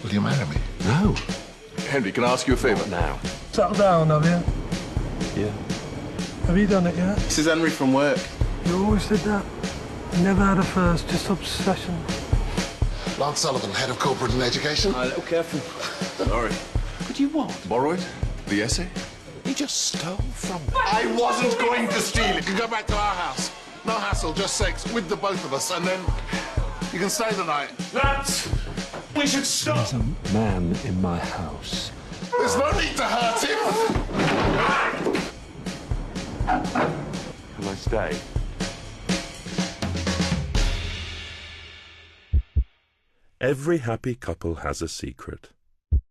Will you marry me? No. Henry, can I ask you a favour? Now. Settle down, have you? Yeah. Have you done it yet? This is Henry from work. You always did that. You never had a first, just obsession. Lance Sullivan, Head of Corporate and Education. A little careful. Sorry. But you what? Borrowed? The essay? You just stole from me. I wasn't going to steal it. You can go back to our house. No hassle, just sex with the both of us, and then you can stay the night. Lads, we should stop. There's a man in my house. There's no need to hurt him. Can I stay? Every happy couple has a secret.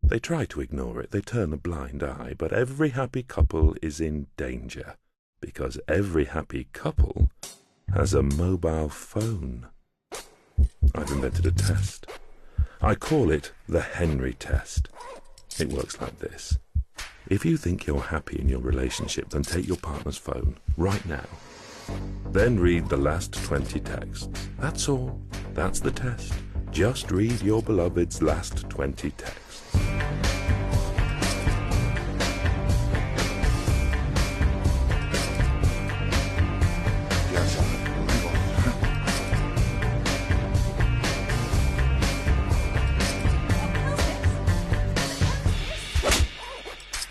They try to ignore it, they turn a blind eye, but every happy couple is in danger, because every happy couple has a mobile phone. I've invented a test. I call it the Henry test. It works like this. If you think you're happy in your relationship, then take your partner's phone, right now. Then read the last 20 texts. That's all. That's the test. Just read your beloved's last 20 texts.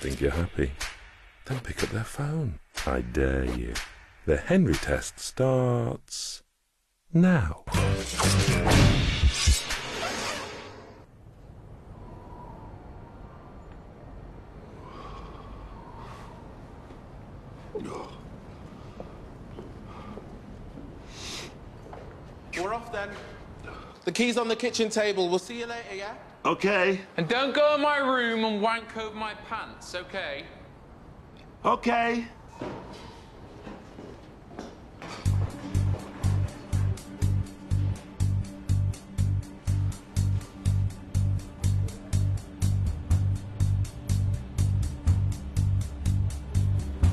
Think you're happy? Then pick up their phone. I dare you. The Henry test starts now. We're off then. The key's on the kitchen table. We'll see you later, yeah? Okay. And don't go in my room and wank over my pants, okay? Okay.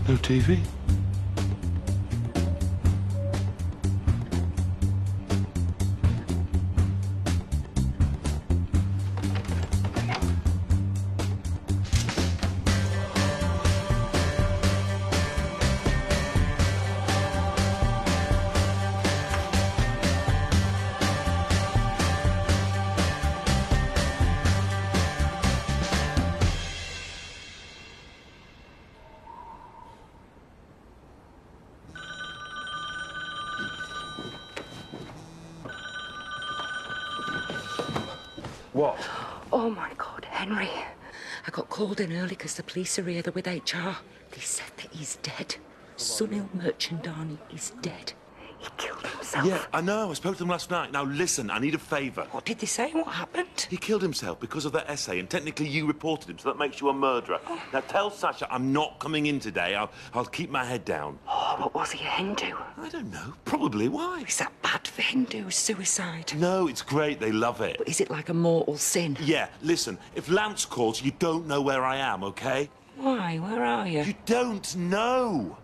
No TV? What? Oh, my God, Henry. I got called in early because the police are here. They're with HR. They said that he's dead. Sunil Merchandani is dead. He killed himself. Yeah, I know. I spoke to him last night. Now, listen, I need a favour. What did they say? What happened? He killed himself because of that essay, and technically you reported him, so that makes you a murderer. Now, tell Sasha I'm not coming in today. I'll keep my head down. Oh, what was he, a Hindu? I don't know. Probably. Why? Is that bad for Hindus, suicide? No, it's great. They love it. But is it like a mortal sin? Yeah, listen, if Lance calls, you don't know where I am, OK? Why? Where are you? You don't know.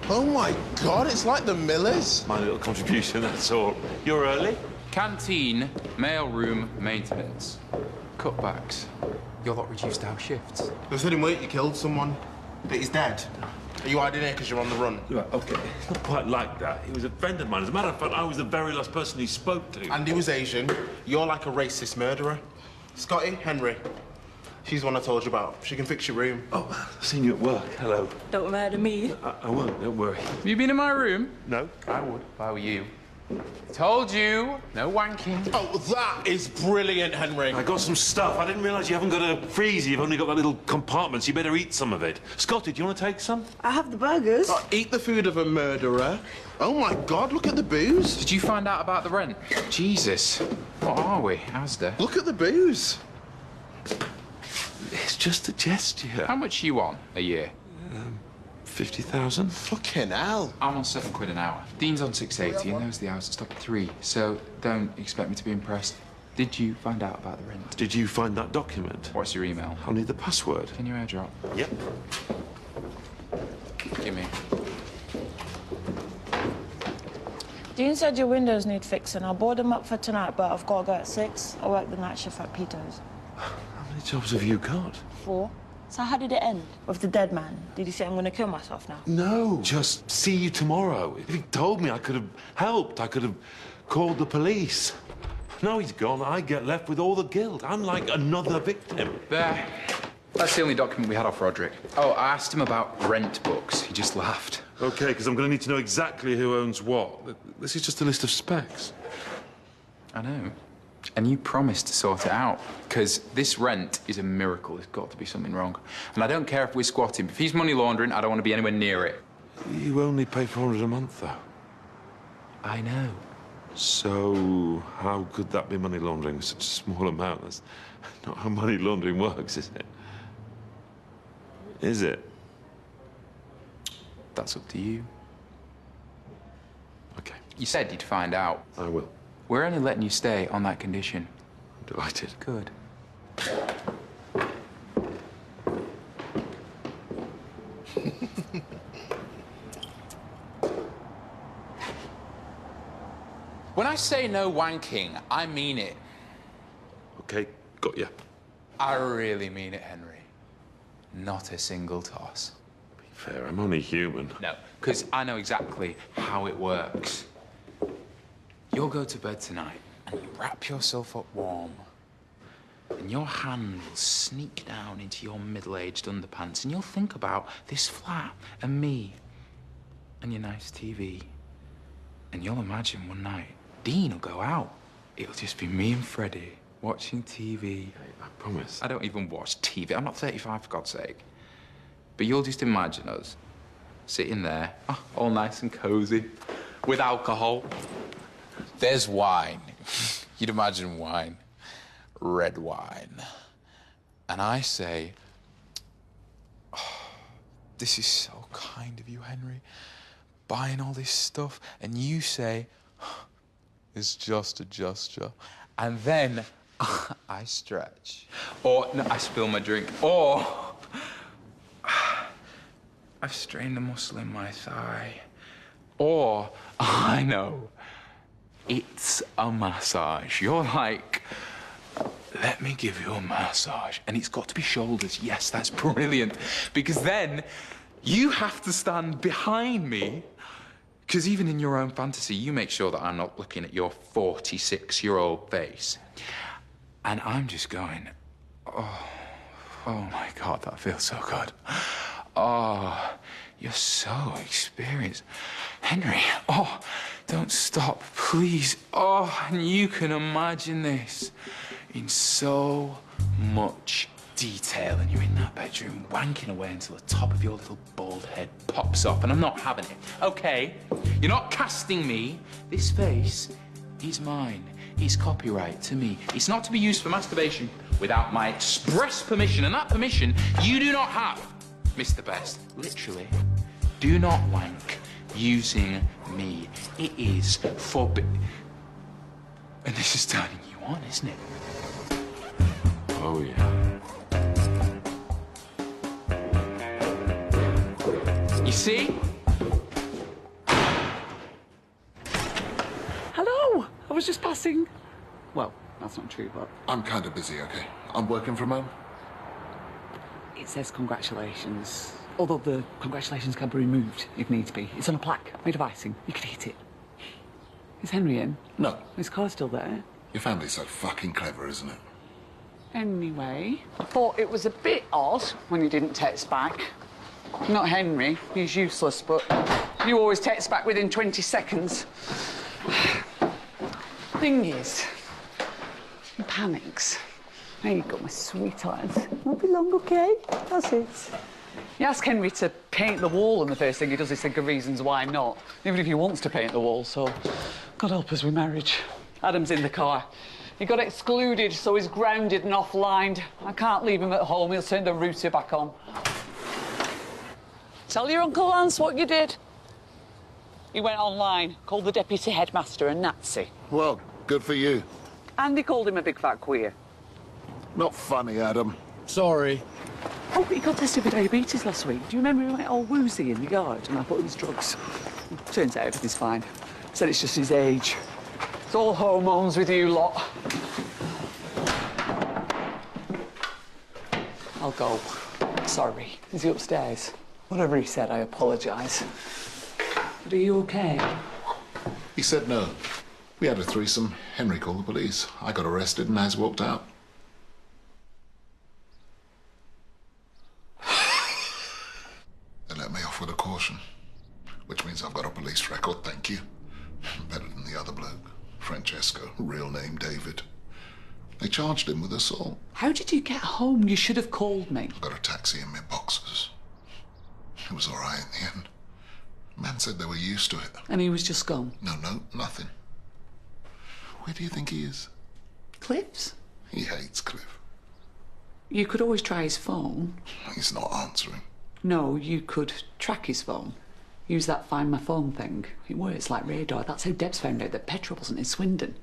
Oh, my God, it's like the Millers. My little contribution, that's all. You're early? Canteen, mailroom, maintenance. Cutbacks. Your lot reduced our shifts. They said in work you killed someone, but he's dead. Are you hiding here because you're on the run? Right, okay. It's not quite like that. He was a friend of mine. As a matter of fact, I was the very last person he spoke to. And he was Asian. You're like a racist murderer. Scotty, Henry. She's the one I told you about. She can fix your room. Oh, I've seen you at work. Hello. Don't murder me. I won't, don't worry. Have you been in my room? No, I would. If I were you. Told you, no wanking. Oh, that is brilliant, Henry. I got some stuff. I didn't realise you haven't got a freezer. You've only got that little compartment, so you better eat some of it. Scotty, do you want to take some? I have the burgers. Eat the food of a murderer. Oh, my God, look at the booze. Did you find out about the rent? Jesus. What are we, Asda? Look at the booze. It's just a gesture. How much are you on a year? 50,000? Fucking hell. I'm on £7 an hour. Dean's on 6.80, and those are the hours that stop at 3. So don't expect me to be impressed. Did you find out about the rent? Did you find that document? What's your email? I'll need the password. Can you airdrop? Yep. Give me. Dean said your windows need fixing. I'll board them up for tonight, but I've got to go at 6. I work the night shift at Peter's. How many jobs have you got? 4. So how did it end? With the dead man? Did he say I'm going to kill myself now? No. Just see you tomorrow. If he told me, I could have helped. I could have called the police. Now he's gone, I get left with all the guilt. I'm like another victim. There. That's the only document we had off Roderick. Oh, I asked him about rent books. He just laughed. OK, because I'm going to need to know exactly who owns what. This is just a list of specs. I know. And you promised to sort it out, because this rent is a miracle. There's got to be something wrong. And I don't care if we're squatting. If he's money laundering, I don't want to be anywhere near it. You only pay $400 a month, though. I know. So how could that be money laundering? Such a small amount. That's not how money laundering works, is it? Is it? That's up to you. OK. You said you'd find out. I will. We're only letting you stay on that condition. I'm delighted. Good. When I say no wanking, I mean it. OK, got you. I really mean it, Henry. Not a single toss. Be fair, I'm only human. No, because I know exactly how it works. You'll go to bed tonight and you wrap yourself up warm. And your hand will sneak down into your middle-aged underpants and you'll think about this flat and me and your nice TV. And you'll imagine one night, Dean will go out. It'll just be me and Freddie watching TV. I promise. I don't even watch TV. I'm not 35, for God's sake. But you'll just imagine us sitting there, all nice and cozy, with alcohol. There's wine. You'd imagine wine. Red wine. And I say, oh, this is so kind of you, Henry, buying all this stuff. And you say, it's just a gesture. And then I stretch. Or, no, I spill my drink. Or I've strained a muscle in my thigh. Or, I know, it's a massage. You're like, let me give you a massage. And it's got to be shoulders. Yes, that's brilliant. Because then you have to stand behind me. Because even in your own fantasy, you make sure that I'm not looking at your 46-year-old face. And I'm just going, oh my God, that feels so good. Oh, you're so experienced. Henry, oh, don't stop, please. Oh, and you can imagine this in so much detail. And you're in that bedroom wanking away until the top of your little bald head pops off. And I'm not having it, okay? You're not casting me. This face is mine. It's copyright to me. It's not to be used for masturbation without my express permission. And that permission you do not have, Mr. Best. Literally, do not wank using me. It is forbidden. And this is turning you on, isn't it? Oh, yeah. You see? Hello! I was just passing. Well, that's not true, but... I'm kind of busy, okay? I'm working from home. It says congratulations. Although the congratulations can be removed if needs be. It's on a plaque made of icing. You could eat it. Is Henry in? No. His car's still there. Your family's so fucking clever, isn't it? Anyway, I thought it was a bit odd when you didn't text back. Not Henry, he's useless, but you always text back within 20 seconds. Thing is, he panics. There you go, my sweetheart. Won't be long, okay? That's it. You ask Henry to paint the wall, and the first thing he does is think of reasons why not, even if he wants to paint the wall, so God help us with marriage. Adam's in the car. He got excluded, so he's grounded and offlined. I can't leave him at home. He'll turn the router back on. Tell your Uncle Lance what you did. He went online, called the deputy headmaster a Nazi. Well, good for you. And he called him a big fat queer. Not funny, Adam. Sorry. Oh, but he got tested for diabetes last week. Do you remember he went all woozy in the yard and I put him his drugs? Turns out everything's fine. Said it's just his age. It's all hormones with you lot. I'll go. Sorry. Is he upstairs? Whatever he said, I apologise. But are you okay? He said no. We had a threesome. Henry called the police. I got arrested and has walked out. They let me off with a caution, which means I've got a police record, thank you. Better than the other bloke, Francesco, real name David. They charged him with assault. How did you get home? You should have called me. I got a taxi in my boxers. It was all right in the end. Man said they were used to it. And he was just gone? No, nothing. Where do you think he is? Cliff's? He hates Cliff. You could always try his phone. He's not answering. No, you could track his phone. Use that Find My Phone thing. It works like radar. That's how Debs found out that Petra wasn't in Swindon.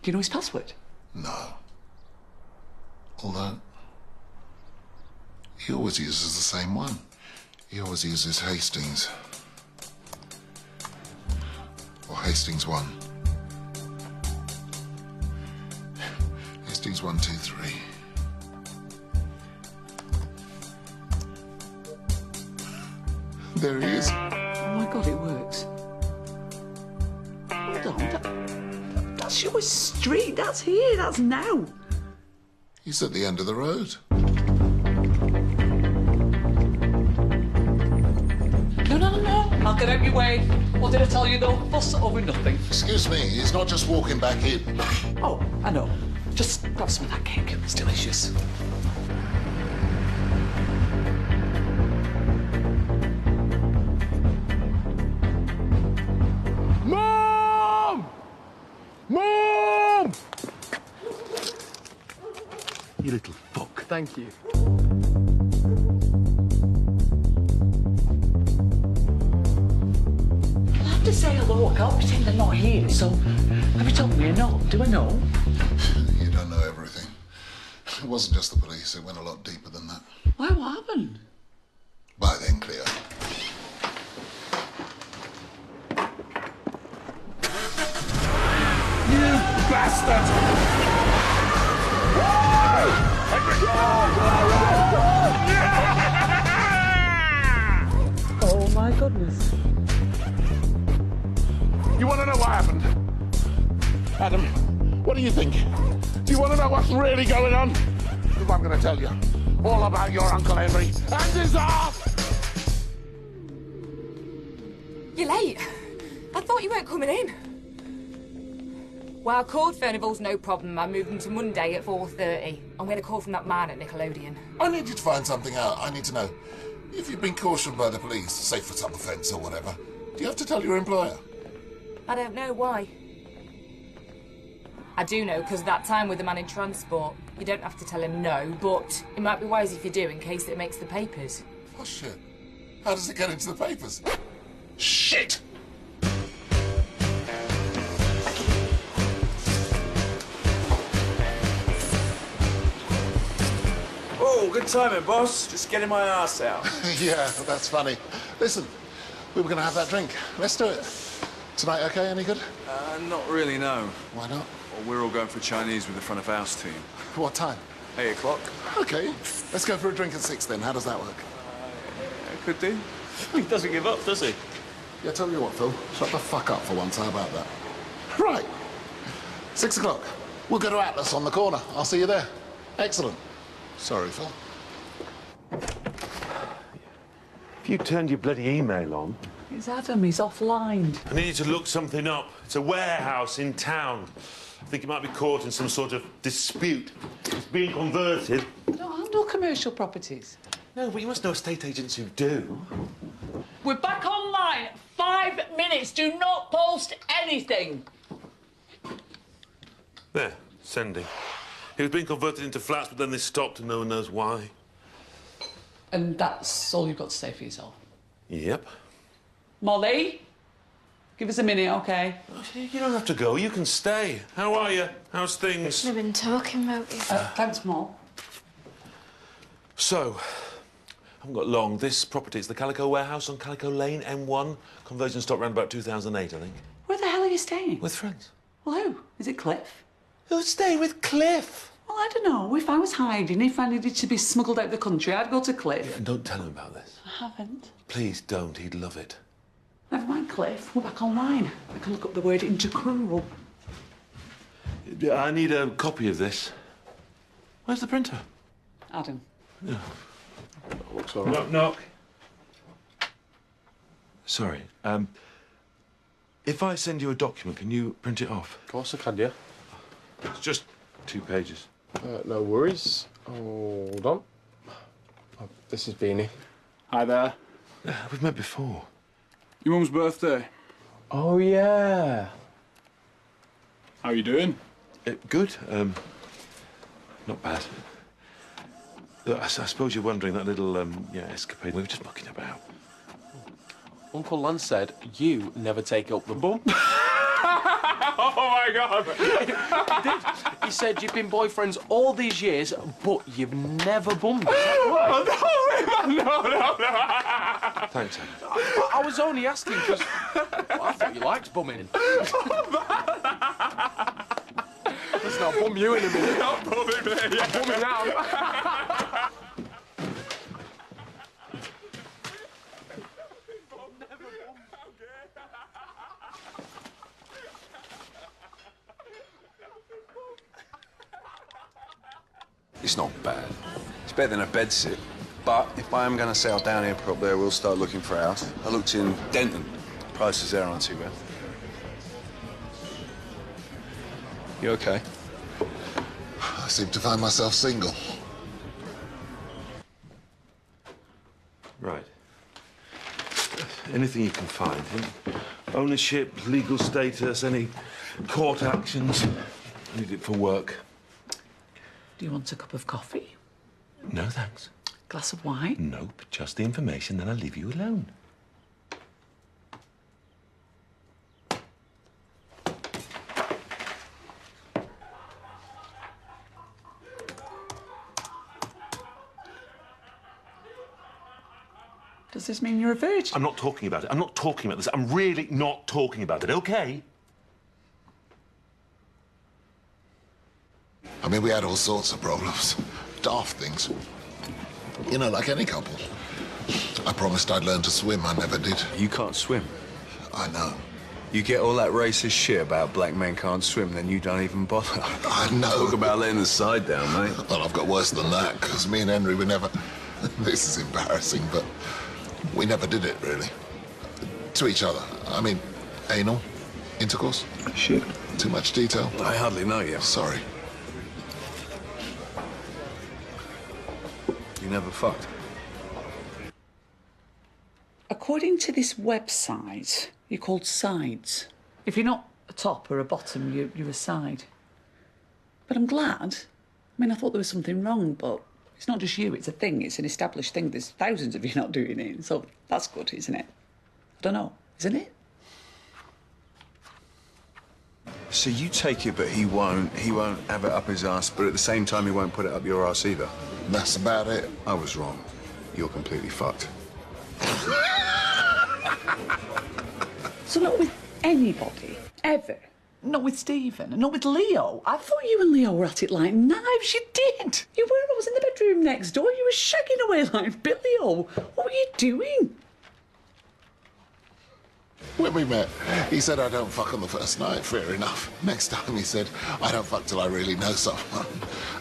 Do you know his password? No. Although, he always uses the same one. He always uses Hastings. Or Hastings 1. Hastings 1, 2, 3. There he is. Oh my God, it works. Hold on, that's your street. That's here. That's now. He's at the end of the road. No. I'll get out your way. What did I tell you, though? Fuss over nothing. Excuse me, he's not just walking back in. Oh, I know. Just grab some of that cake. It's delicious. Mom! Mom! You little fuck. Thank you. I have to say hello. I can't pretend they're not here. So, have you told me or not? Do I know? You don't know everything. It wasn't just the police. It went a lot deeper than that. Why? What happened? By then, Cleo. You bastard! Oh my goodness. You want to know what happened? Adam, what do you think? Do you want to know what's really going on? Because I'm going to tell you all about your Uncle Henry and his ass! You're late. I thought you weren't coming in. Well, I called Furnival's no problem. I moved them to Monday at 4:30. I'm going to call from that man at Nickelodeon. I need you to find something out. I need to know. If you've been cautioned by the police, say for some offence or whatever, do you have to tell your employer? I don't know why. I do know because of that time with the man in transport. You don't have to tell him no, but it might be wise if you do in case it makes the papers. Oh, shit. How does it get into the papers? Shit! Oh, good timing, boss. Just getting my ass out. Yeah, that's funny. Listen, we were going to have that drink. Let's do it. Tonight, okay? Any good? Not really, no. Why not? Well, we're all going for Chinese with the front of house team. What time? 8 o'clock. Okay. Let's go for a drink at 6 then. How does that work? Could do. He doesn't give up, does he? Yeah, tell you what, Phil. Shut the fuck up for once. How about that? Right. 6 o'clock. We'll go to Atlas on the corner. I'll see you there. Excellent. Sorry, Phil. If you turned your bloody email on... It's Adam, he's offline. I need you to look something up. It's a warehouse in town. I think it might be caught in some sort of dispute. It's being converted. I don't handle commercial properties. No, but you must know estate agents who do. We're back online. 5 minutes. Do not post anything. There, sending. It was being converted into flats, but then they stopped and no one knows why. And that's all you've got to say for yourself? Yep. Molly? Give us a minute, OK? You don't have to go. You can stay. How are you? How's things? We've been talking about you. Thanks, Mol. So, I haven't got long. This property, it's the Calico Warehouse on Calico Lane, M1. Conversion stopped around about 2008, I think. Where the hell are you staying? With friends. Well, who? Is it Cliff? Who'd stay with Cliff? Well, I don't know. If I was hiding, if I needed to be smuggled out of the country, I'd go to Cliff. Yeah, and don't tell him about this. I haven't. Please don't. He'd love it. Never mind, Cliff. We're back online. I can look up the word intercrural. I need a copy of this. Where's the printer? Adam. Yeah. Looks all right. Knock, knock. Sorry. If I send you a document, can you print it off? Of course I can, yeah. It's just 2 pages. No worries. Hold on. Oh, this is Beanie. Hi there. We've met before. Your mum's birthday. Oh, yeah. How you doing? Good. Not bad. I suppose you're wondering that little, escapade. We were just mucking about. Uncle Lance said you never take up the bum. Oh, my God. He said you've been boyfriends all these years, but you've never bummed. Is that right? No. Thanks, Anne. I was only asking because I thought you liked bumming. Let's not bum you in a minute. Not bumming me. Yeah. Bumming out. It's not bad. It's better than a bedsit. But if I am going to settle down here properly, I will start looking for a house. I looked in Denton. Prices there aren't too bad. You okay? I seem to find myself single. Right. Anything you can find. Ownership, legal status, any court actions. I need it for work. Do you want a cup of coffee? No, thanks. Glass of wine? Nope, just the information, then I'll leave you alone. Does this mean you're a virgin? I'm not talking about it. I'm not talking about this. I'm really not talking about it, OK? I mean, we had all sorts of problems. Daft things. You know, like any couple. I promised I'd learn to swim. I never did. You can't swim. I know. You get all that racist shit about black men can't swim, then you don't even bother. I know. Talk about letting the side down, mate. Well, I've got worse than that, because me and Henry were never... This is embarrassing, but we never did it, really. To each other. I mean, anal, intercourse. Shit. Too much detail. I hardly know you. Sorry. You never fucked? According to this website, you're called sides. If you're not a top or a bottom, you're a side. But I'm glad. I mean, I thought there was something wrong, but it's not just you, it's a thing. It's an established thing. There's thousands of you not doing it, so that's good, isn't it? I don't know, isn't it? So you take it, but he won't have it up his ass, but at the same time he won't put it up your ass either. That's about it. I was wrong. You're completely fucked. So not with anybody, ever, Not with Stephen, and not with Leo. I thought you and Leo were at it like knives. You did. You were. I was in the bedroom next door. You were shagging away like Billy-O. What were you doing? When we met, he said I don't fuck on the first night, fair enough. Next time he said, I don't fuck till I really know someone.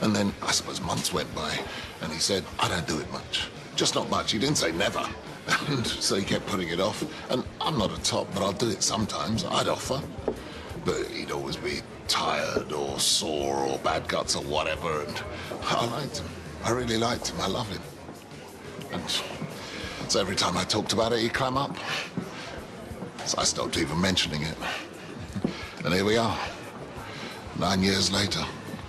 And then, I suppose months went by, and he said, I don't do it much. Just not much. He didn't say never. And so he kept putting it off. And I'm not a top, but I'll do it sometimes. I'd offer. But he'd always be tired or sore or bad guts or whatever, and I liked him. I really liked him. I love him. And so every time I talked about it, he'd clam up. So I stopped even mentioning it. And here we are, 9 years later.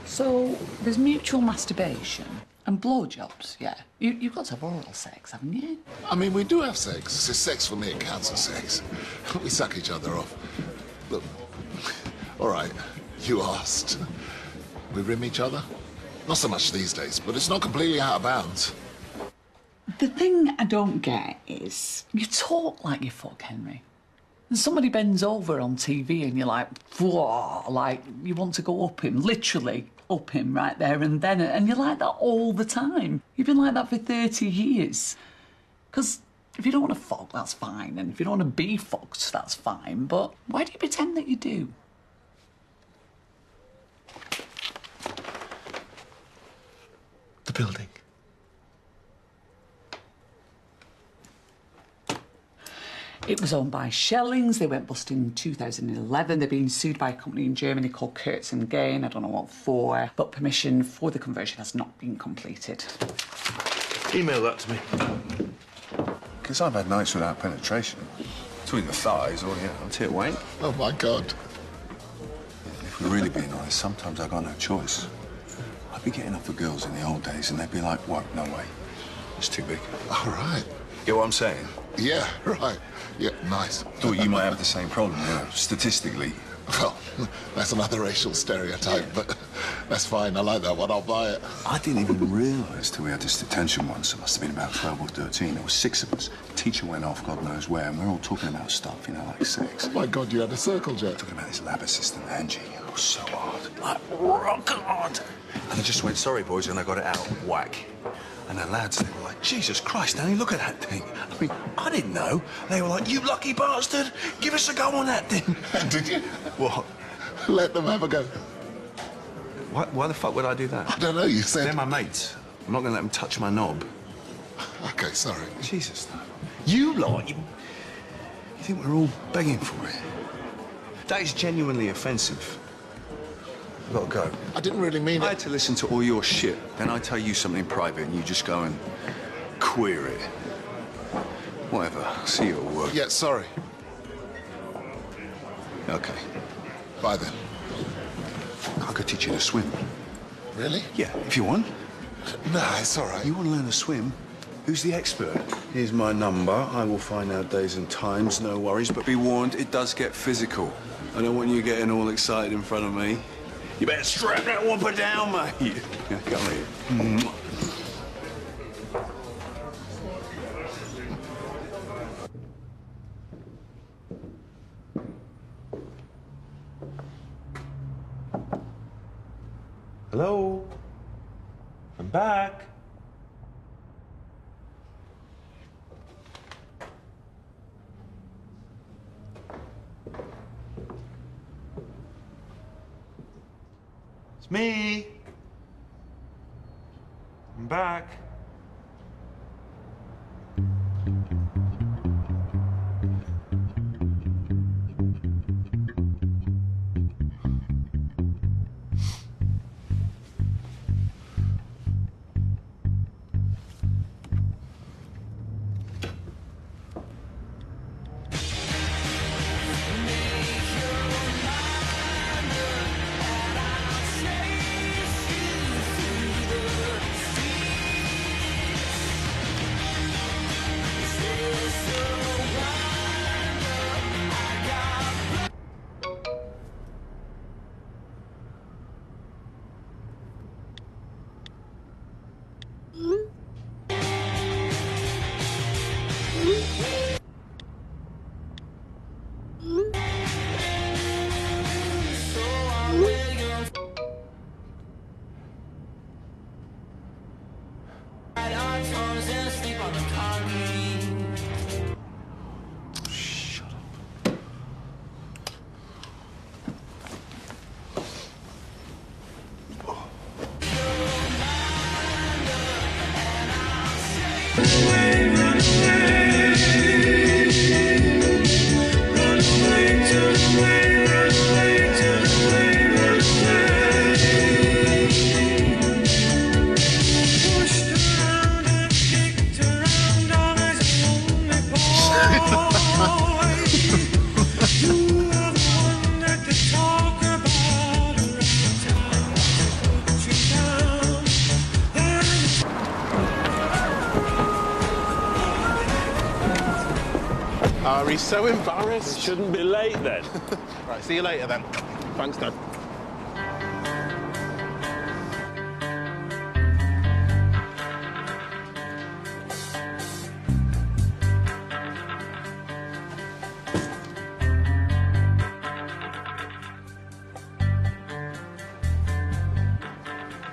So there's mutual masturbation and blowjobs, yeah. You've got to have oral sex, haven't you? I mean, we do have sex. Sex for me, it counts as sex. We suck each other off. Look, all right, you asked. We rim each other? Not so much these days, but it's not completely out of bounds. The thing I don't get is you talk like you fuck Henry. And somebody bends over on TV and you're like, whoa, like you want to go up him, literally up him right there and then. And you're like that all the time. You've been like that for 30 years. Because if you don't want to fuck, that's fine. And if you don't want to be fucked, that's fine. But why do you pretend that you do? The building. It was owned by Schellings. They went bust in 2011. They're being sued by a company in Germany called Kurtz and Gain. I don't know what for, but permission for the conversion has not been completed. Email that to me. Because I've had nights without penetration. Between the thighs or, tit wank. Oh, my God. If we're really being honest, sometimes I've got no choice. I'd be getting off with girls in the old days and they'd be like, what? No way. It's too big. All right. Get what I'm saying? Yeah, right. Yeah, nice. Thought you might have the same problem, statistically. Well, that's another racial stereotype, but that's fine. I like that one. I'll buy it. I didn't even realise till we had this detention once. It must have been about 12 or 13. There were 6 of us. The teacher went off, God knows where, and we're all talking about stuff, like sex. Oh, my God, you had a circle jerk. Talking about this lab assistant, Angie. It was so hard. Like, rock hard. And I just went, sorry, boys, and I got it out. Whack. And the lads, they were like, Jesus Christ, Danny, look at that thing. I mean, I didn't know. They were like, you lucky bastard, give us a go on that thing. Did you? What? Let them have a go. Why the fuck would I do that? I don't know, you said... They're my mates. I'm not going to let them touch my knob. OK, sorry. Jesus, though. You lot, you think we're all begging for it? That is genuinely offensive. I've got to go. I didn't really mean it. I had to listen to all your shit. Then I tell you something private and you just go and queer it. Whatever. See you at work. Yeah, sorry. OK. Bye, then. I could teach you to swim. Really? Yeah, if you want. No, it's all right. You want to learn to swim? Who's the expert? Here's my number. I will find out days and times, no worries. But be warned, it does get physical. I don't want you getting all excited in front of me. You better strap that whopper down, mate. Yeah, come here. Hello? I'm back. It's me. I'm back. He's so embarrassed. Shouldn't be late then. Right, see you later then. Thanks, Dad.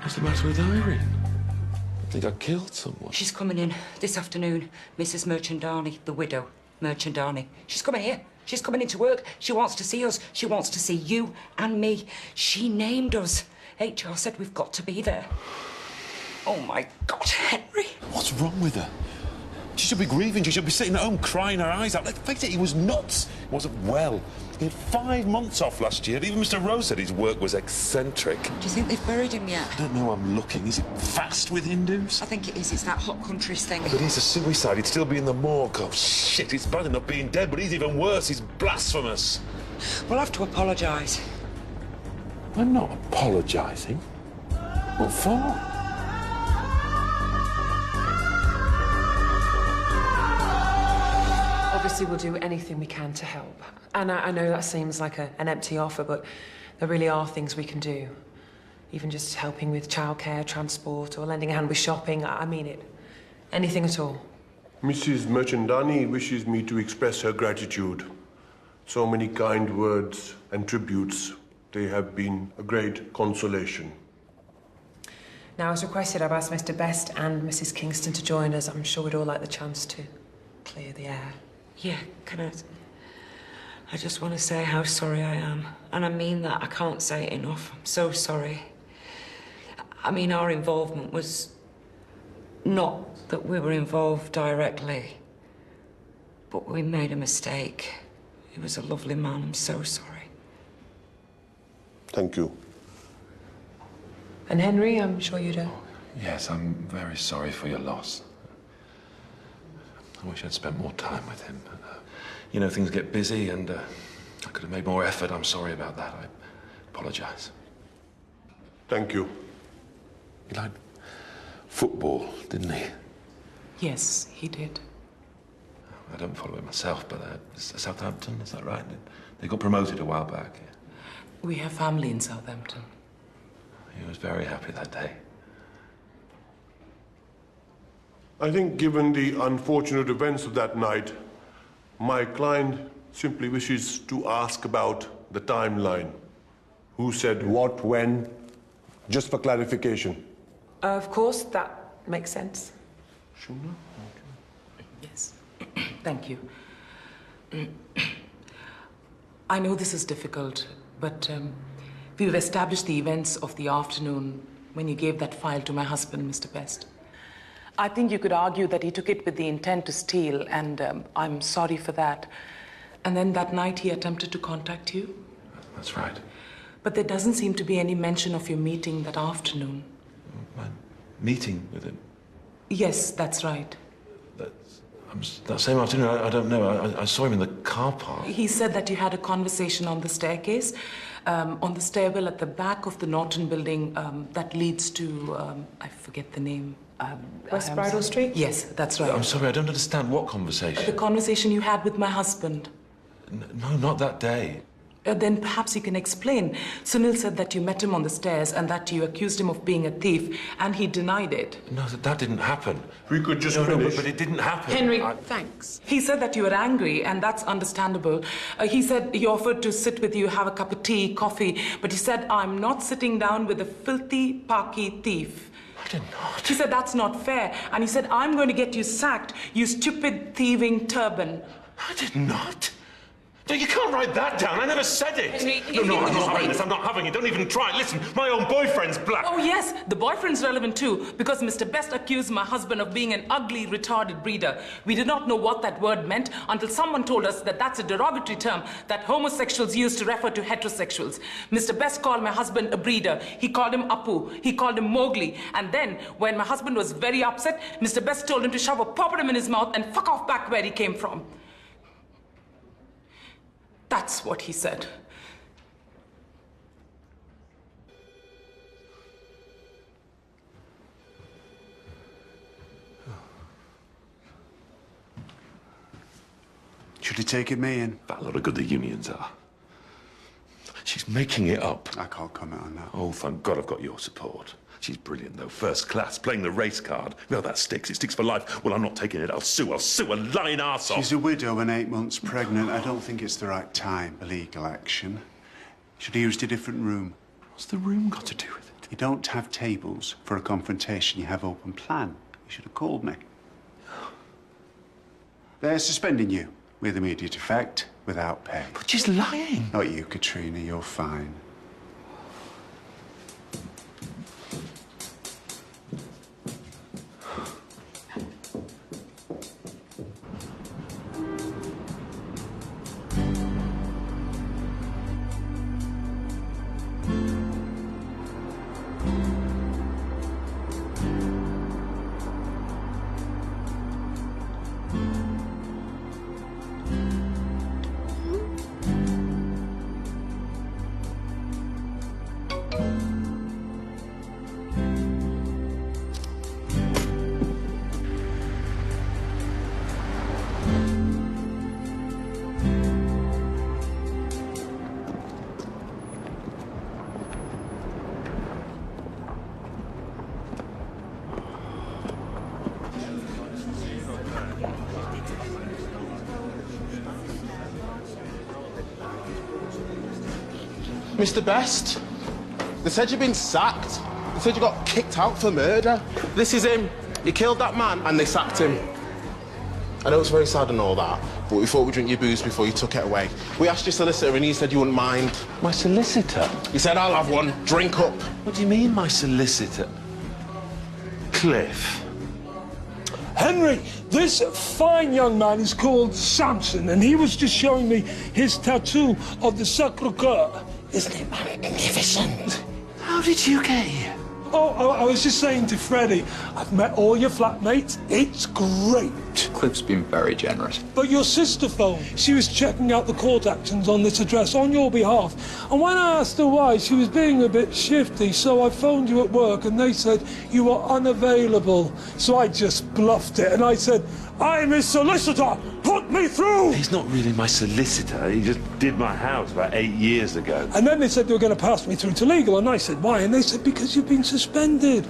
What's the matter with Irene? I think I killed someone. She's coming in this afternoon, Mrs. Merchandani, the widow. Merchandani. She's coming here. She's coming into work. She wants to see us. She wants to see you and me. She named us. HR said we've got to be there. Oh, my God, Henry. What's wrong with her? She should be grieving. She should be sitting at home crying her eyes out. Let's face it, he was nuts. He wasn't well. He had 5 months off last year. Even Mr. Rose said his work was eccentric. Do you think they've buried him yet? I don't know. I'm looking. Is it fast with Hindus? I think it is. It's that hot countries thing. But he's a suicide. He'd still be in the morgue. Oh, shit. It's bad enough being dead, but he's even worse. He's blasphemous. We'll have to apologise. I'm not apologising. What for? Obviously, we'll do anything we can to help. And I know that seems like an empty offer, but there really are things we can do. Even just helping with childcare, transport, or lending a hand with shopping. I mean it. Anything at all. Mrs. Merchandani wishes me to express her gratitude. So many kind words and tributes. They have been a great consolation. Now, as requested, I've asked Mr. Best and Mrs. Kingston to join us. I'm sure we'd all like the chance to clear the air. Yeah, I just want to say how sorry I am. And I mean that. I can't say it enough. I'm so sorry. I mean, our involvement was not that we were involved directly, but we made a mistake. He was a lovely man. I'm so sorry. Thank you. And Henry, I'm sure you do. Yes, I'm very sorry for your loss. I wish I'd spent more time with him. But, you know, things get busy and I could have made more effort. I'm sorry about that. I apologise. Thank you. He liked football, didn't he? Yes, he did. I don't follow it myself, but Southampton, is that right? They got promoted a while back. Yeah. We have family in Southampton. He was very happy that day. I think given the unfortunate events of that night, my client simply wishes to ask about the timeline. Who said what, when? Just for clarification. Of course, that makes sense. Sure. Yes. Thank you. I know this is difficult, but we've established the events of the afternoon when you gave that file to my husband, Mr. Best. I think you could argue that he took it with the intent to steal, and I'm sorry for that. And then that night he attempted to contact you? That's right. But there doesn't seem to be any mention of your meeting that afternoon. My meeting with him? Yes, that's right. That same afternoon, I don't know. I saw him in the car park. He said that you had a conversation on the staircase, on the stairwell at the back of the Norton building that leads to, I forget the name. West Bridal Street? Yes, that's right. I'm sorry, I don't understand. What conversation? The conversation you had with my husband. No, not that day. Then perhaps you can explain. Sunil said that you met him on the stairs and that you accused him of being a thief, and he denied it. No, that didn't happen. We could just finish. No, but it didn't happen. Henry, thanks. He said that you were angry, and that's understandable. He said he offered to sit with you, have a cup of tea, coffee, but he said, I'm not sitting down with a filthy, parky thief. I did not. He said, that's not fair. And he said, I'm going to get you sacked, you stupid, thieving turban. I did not. You can't write that down. I never said it. Henry, No, I'm not having this. I'm not having it. Don't even try. Listen, my own boyfriend's black. Oh, yes, the boyfriend's relevant too, because Mr. Best accused my husband of being an ugly, retarded breeder. We did not know what that word meant until someone told us that that's a derogatory term that homosexuals use to refer to heterosexuals. Mr. Best called my husband a breeder. He called him Apu. He called him Mowgli. And then, when my husband was very upset, Mr. Best told him to shove a poppadom in his mouth and fuck off back where he came from. That's what he said. Should have taken me in. That lot of good the unions are. She's making it up. I can't comment on that. Oh, thank God I've got your support. She's brilliant, though. First class, playing the race card. No, that sticks. It sticks for life. Well, I'm not taking it. I'll sue a lying arse off. She's a widow and 8 months pregnant. I don't think it's the right time for legal action. Should have used a different room. What's the room got to do with it? You don't have tables for a confrontation. You have open plan. You should have called me. They're suspending you with immediate effect, without pay. But she's lying. Not you, Katrina. You're fine. Mr. Best, they said you've been sacked. They said you got kicked out for murder. This is him. He killed that man and they sacked him. I know it's very sad and all that, but we thought we'd drink your booze before you took it away. We asked your solicitor and he said you wouldn't mind. My solicitor? He said, I'll have one. Drink up. What do you mean, my solicitor? Cliff. Henry, this fine young man is called Samson, and he was just showing me his tattoo of the Sacre-Cœur. Isn't it magnificent? How did you get here? Oh, I was just saying to Freddie, I've met all your flatmates. It's great. Cliff's been very generous. But your sister phoned. She was checking out the court actions on this address on your behalf. And when I asked her why, she was being a bit shifty, so I phoned you at work and they said you were unavailable. So I just bluffed it and I said, I'm his solicitor! Put me through! He's not really my solicitor. He just did my house about 8 years ago. And then they said they were going to pass me through to legal, and I said, why? And they said, because you've been suspended.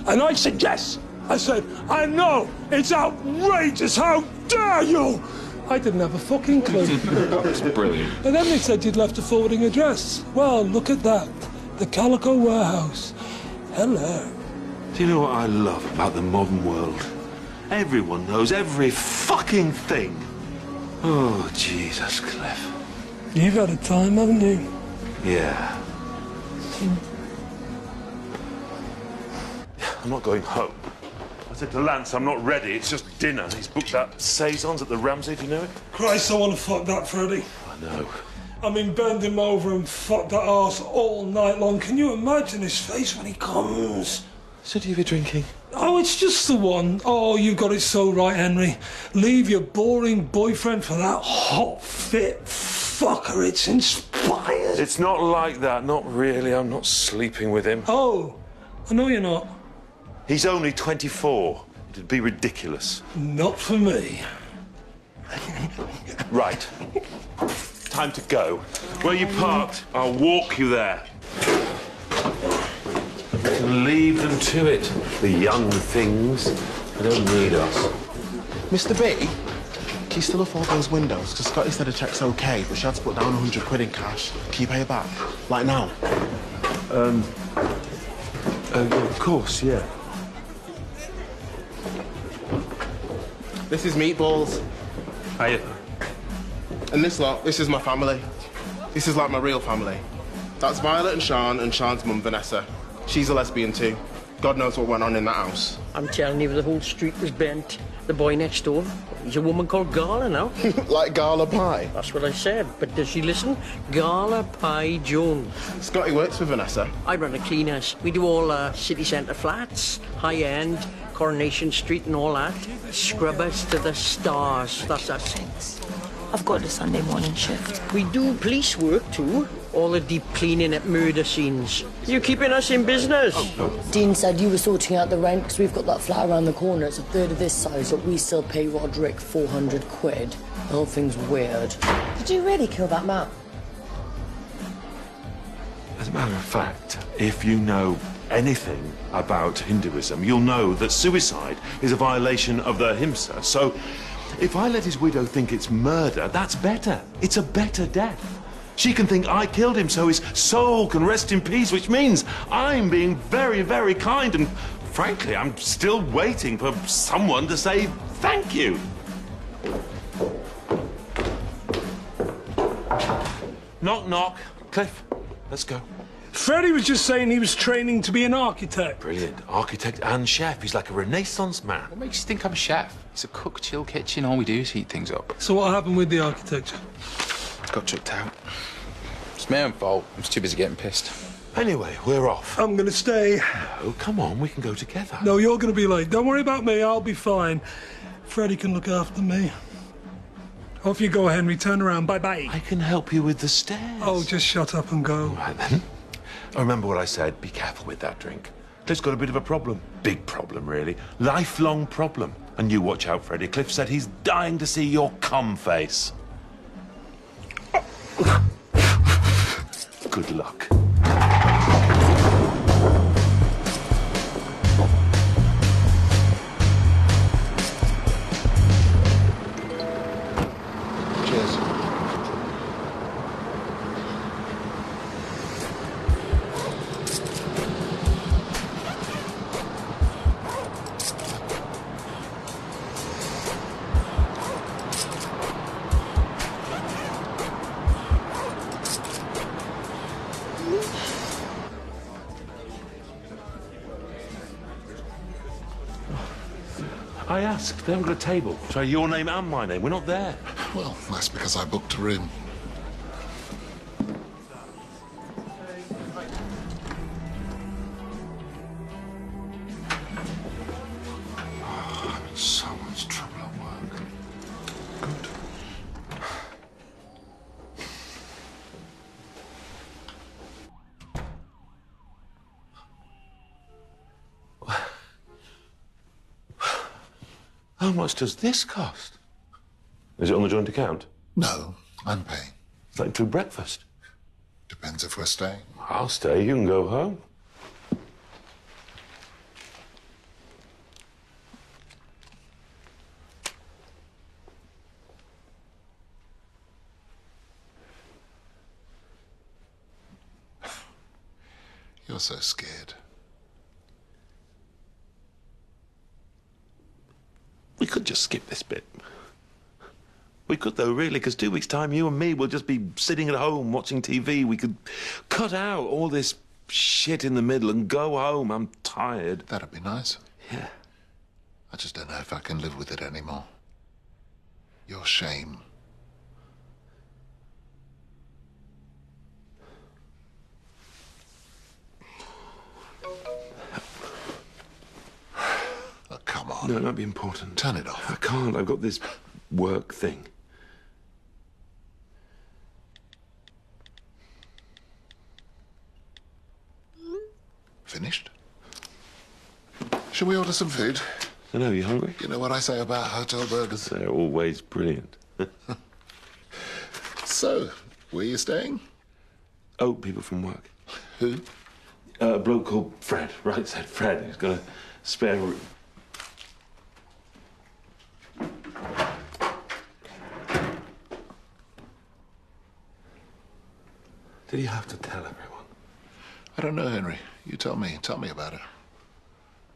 And I said, yes! I said, I know! It's outrageous! How dare you! I didn't have a fucking clue. It's brilliant. And then they said you'd left a forwarding address. Well, look at that. The Calico Warehouse. Hello. Do you know what I love about the modern world? Everyone knows every fucking thing. Oh, Jesus, Cliff. You've had a time, haven't you? Yeah. I'm not going home. I said to Lance, I'm not ready. It's just dinner. He's booked that Säsongs at the Ramsey. Do you know it? Christ, I want to fuck that, Freddie. I know. I mean, bend him over and fuck that arse all night long. Can you imagine his face when he comes? So do you be drinking? Oh, it's just the one. Oh, you got it so right, Henry. Leave your boring boyfriend for that hot, fit fucker. It's inspired. It's not like that. Not really. I'm not sleeping with him. Oh, I know you're not. He's only 24. It'd be ridiculous. Not for me. Right. Time to go. Where you parked, I'll walk you there. You can leave them to it. The young things. They don't need us. Mr. B, can you still afford those windows? Because Scotty said the check's okay, but she had to put down 100 quid in cash. Can you pay her back? Like now? Of course, yeah. This is Meatballs. Hiya. And this lot, this is my family. This is like my real family. That's Violet and Sean's mum, Vanessa. She's a lesbian too. God knows what went on in that house. I'm telling you, the whole street was bent. The boy next door, he's a woman called Gala now. Like Gala Pie? That's what I said, but does she listen? Gala Pie Jones. Scotty works for Vanessa. I run a cleaners. We do all city centre flats, high-end, Coronation Street and all that. Scrubbers to the stars, that's us. I've got the Sunday morning shift. We do police work too. All the deep cleaning at murder scenes. You keeping us in business? Dean said you were sorting out the rent because we've got that flat around the corner. It's a third of this size, but we still pay Roderick 400 quid. The whole thing's weird. Did you really kill that man? As a matter of fact, if you know anything about Hinduism, you'll know that suicide is a violation of the Ahimsa. So, if I let his widow think it's murder, that's better. It's a better death. She can think I killed him so his soul can rest in peace, which means I'm being very, very kind, and frankly, I'm still waiting for someone to say thank you. Knock, knock. Cliff, let's go. Freddie was just saying he was training to be an architect. Brilliant. Architect and chef. He's like a Renaissance man. What makes you think I'm a chef? It's a cook, chill kitchen. All we do is heat things up. So what happened with the architecture? Got chucked out. It's my own fault. I was too busy getting pissed. Anyway, we're off. I'm gonna stay. No, come on, we can go together. No, you're gonna be late. Don't worry about me, I'll be fine. Freddie can look after me. Off you go, Henry. Turn around. Bye-bye. I can help you with the stairs. Oh, just shut up and go. All right, then. Remember what I said. Be careful with that drink. Cliff's got a bit of a problem. Big problem, really. Lifelong problem. And you watch out, Freddie. Cliff said he's dying to see your cum face. Good luck. Cheers. I asked. They haven't got a table. Try your name and my name. We're not there. Well, that's because I booked a room. Oh, I'm in so much trouble at work. Good. How much does this cost? Is it on the joint account? No, I'm paying. It's like through breakfast. Depends if we're staying. I'll stay. You can go home. You're so scared. We could just skip this bit. We could, though, really, because 2 weeks' time, you and me will just be sitting at home watching TV. We could cut out all this shit in the middle and go home. I'm tired. That'd be nice. Yeah. I just don't know if I can live with it anymore. Your shame. Oh, come on. No, it might be important. Turn it off. I can't. I've got this work thing. Finished? Shall we order some food? I know, you hungry? You know what I say about hotel burgers? They're always brilliant. So, where are you staying? Oh, people from work. Who? A bloke called Fred. Right, said Fred. He's got a spare room. Did you have to tell everyone? I don't know, Henry. You tell me. Tell me about it.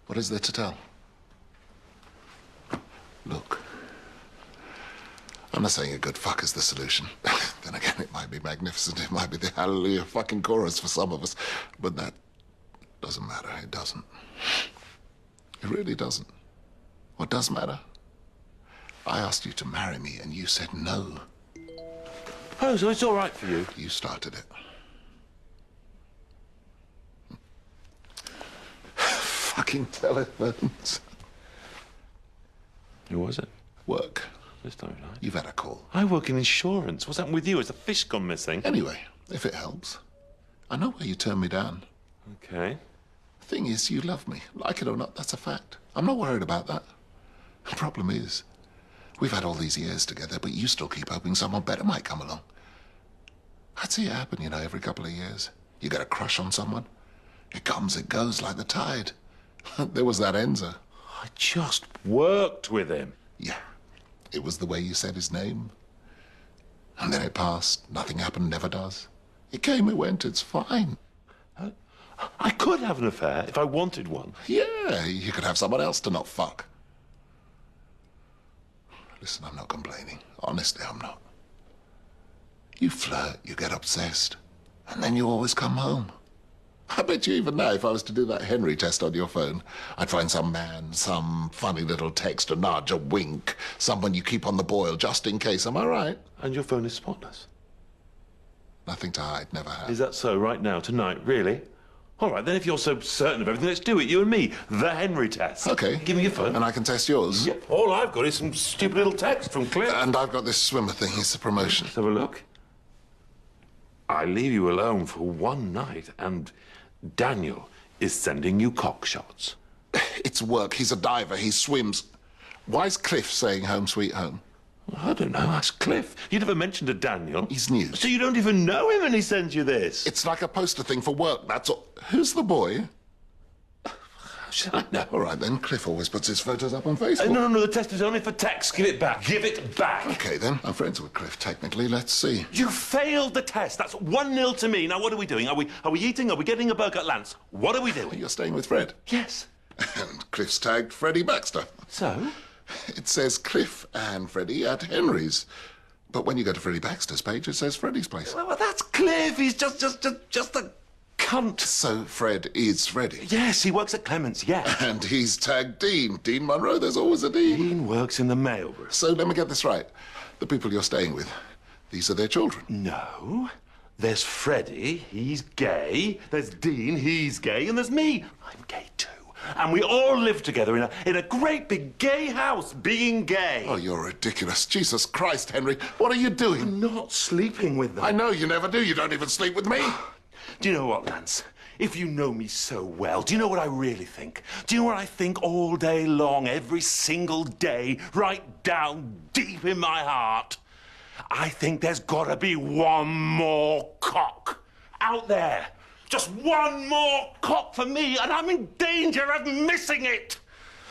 What is there to tell? Look, I'm not saying a good fuck is the solution. Then again, it might be magnificent. It might be the hallelujah fucking chorus for some of us. But that doesn't matter. It doesn't. It really doesn't. What does matter? I asked you to marry me and you said no. Oh, so it's all right for you? You started it. Fucking telephones. Who was it? Work. This time of night. You've had a call. I work in insurance. What's happened with you? Has the fish gone missing? Anyway, if it helps. I know why you turned me down. Okay. The thing is, you love me. Like it or not, that's a fact. I'm not worried about that. The problem is, we've had all these years together, but you still keep hoping someone better might come along. I'd see it happen, you know, every couple of years. You get a crush on someone. It comes, it goes like the tide. There was that Enzo. I just worked with him. Yeah. It was the way you said his name. And then it passed. Nothing happened, never does. It came, it went, it's fine. I could have an affair if I wanted one. Yeah, you could have someone else to not fuck. Listen, I'm not complaining. Honestly, I'm not. You flirt, you get obsessed, and then you always come home. I bet you even now, if I was to do that Henry test on your phone, I'd find some man, some funny little text, a nudge, a wink, someone you keep on the boil just in case. Am I right? And your phone is spotless. Nothing to hide, never have. Is that so right now, tonight, really? All right, then if you're so certain of everything, let's do it, you and me. The Henry test. Okay. Give me your phone. And I can test yours? Yep. All I've got is some stupid little text from Cliff. And I've got this swimmer thing. It's a promotion. Let's have a look. I leave you alone for one night, and Daniel is sending you cock shots. It's work. He's a diver. He swims. Why is Cliff saying home sweet home? I don't know. Ask Cliff. You never mentioned to Daniel. He's new. So you don't even know him and he sends you this? It's like a poster thing for work, that's all. Who's the boy? How should I know? All right, then. Cliff always puts his photos up on Facebook. No, the test is only for text. Give it back. Give it back. Okay, then. I'm friends with Cliff, technically. Let's see. You failed the test. That's 1-0 to me. Now, what are we doing? Are we eating? Are we getting a burger at Lance? What are we doing? You're staying with Fred. Yes. And Cliff's tagged Freddie Baxter. So? It says Cliff and Freddie at Henry's. But when you go to Freddie Baxter's page, it says Freddie's place. Well, that's Cliff. He's just a cunt. So Fred is Freddie? Yes, he works at Clements, yeah. And he's tagged Dean. Dean Munro, there's always a Dean. Dean works in the mail room. So let me get this right. The people you're staying with, these are their children? No. There's Freddie, he's gay. There's Dean, he's gay. And there's me. I'm gay too. And we all live together in a great big gay house, being gay. Oh, you're ridiculous. Jesus Christ, Henry. What are you doing? I'm not sleeping with them. I know you never do. You don't even sleep with me. Do you know what, Lance? If you know me so well, do you know what I really think? Do you know what I think all day long, every single day, right down deep in my heart? I think there's gotta be one more cock out there. Just one more cock for me, and I'm in danger of missing it.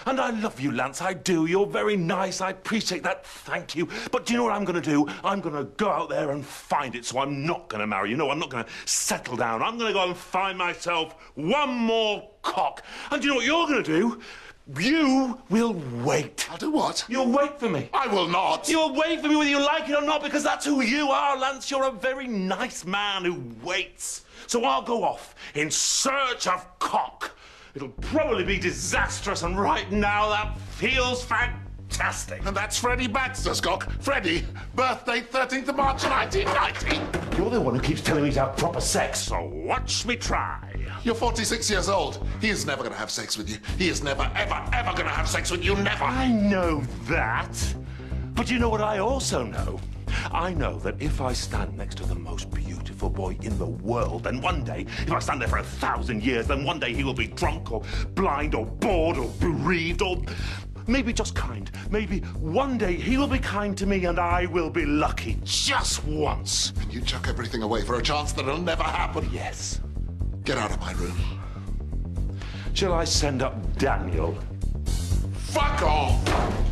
And I love you, Lance, I do. You're very nice. I appreciate that. Thank you. But do you know what I'm going to do? I'm going to go out there and find it, so I'm not going to marry you. No, I'm not going to settle down. I'm going to go and find myself one more cock. And do you know what you're going to do? You will wait. I'll do what? You'll wait for me. I will not. You'll wait for me whether you like it or not, because that's who you are, Lance. You're a very nice man who waits. So I'll go off in search of cock. It'll probably be disastrous, and right now that feels fantastic. And that's Freddie Baxter's cock. Freddie, birthday 13th of March 1990. You're the one who keeps telling me to have proper sex, so watch me try. You're 46 years old. He is never going to have sex with you. He is never, ever, ever going to have sex with you. Never. I know that. But you know what I also know? I know that if I stand next to the most beautiful boy in the world, then one day, if I stand there for 1,000 years, then one day he will be drunk or blind or bored or bereaved or maybe just kind. Maybe one day he will be kind to me and I will be lucky just once. And you chuck everything away for a chance that'll never happen? Yes. Get out of my room. Shall I send up Daniel? Fuck off!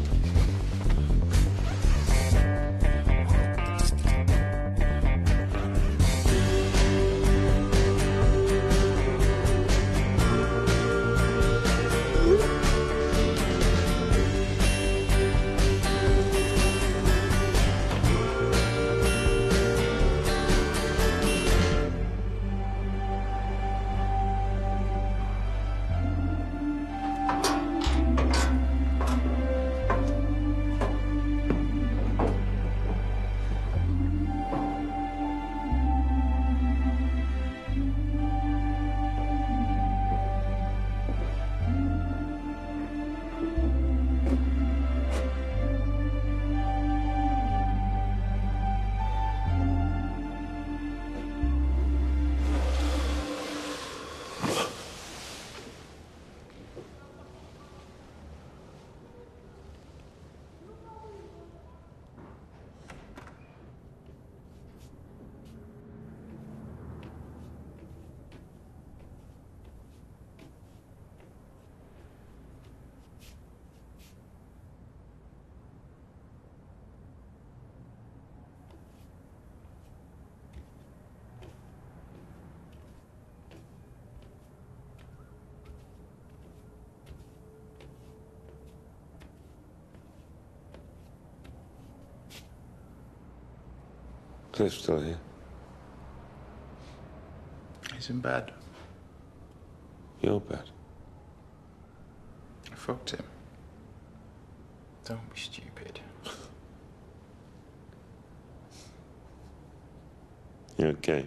Cliff's still here. He's in bed. Your bed. I fucked him. Don't be stupid. You okay?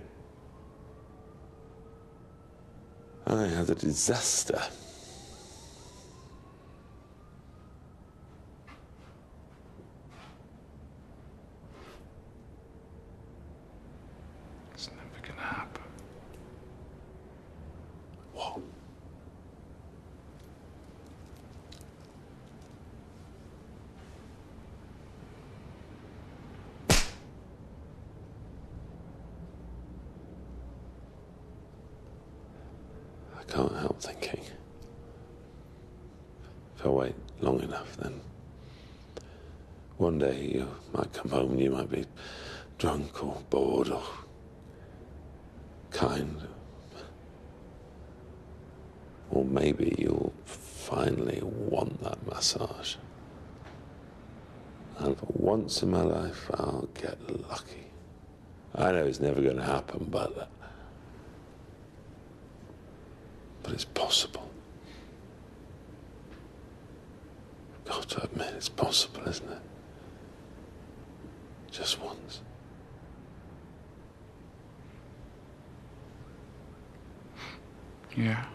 I had a disaster. It's never gonna happen. What? I can't help thinking. If I wait long enough, then one day you might come home and you might be drunk or bored or kind. Or maybe you'll finally want that massage. And for once in my life, I'll get lucky. I know it's never going to happen, but it's possible. Got to admit, it's possible, isn't it? Just once. Yeah.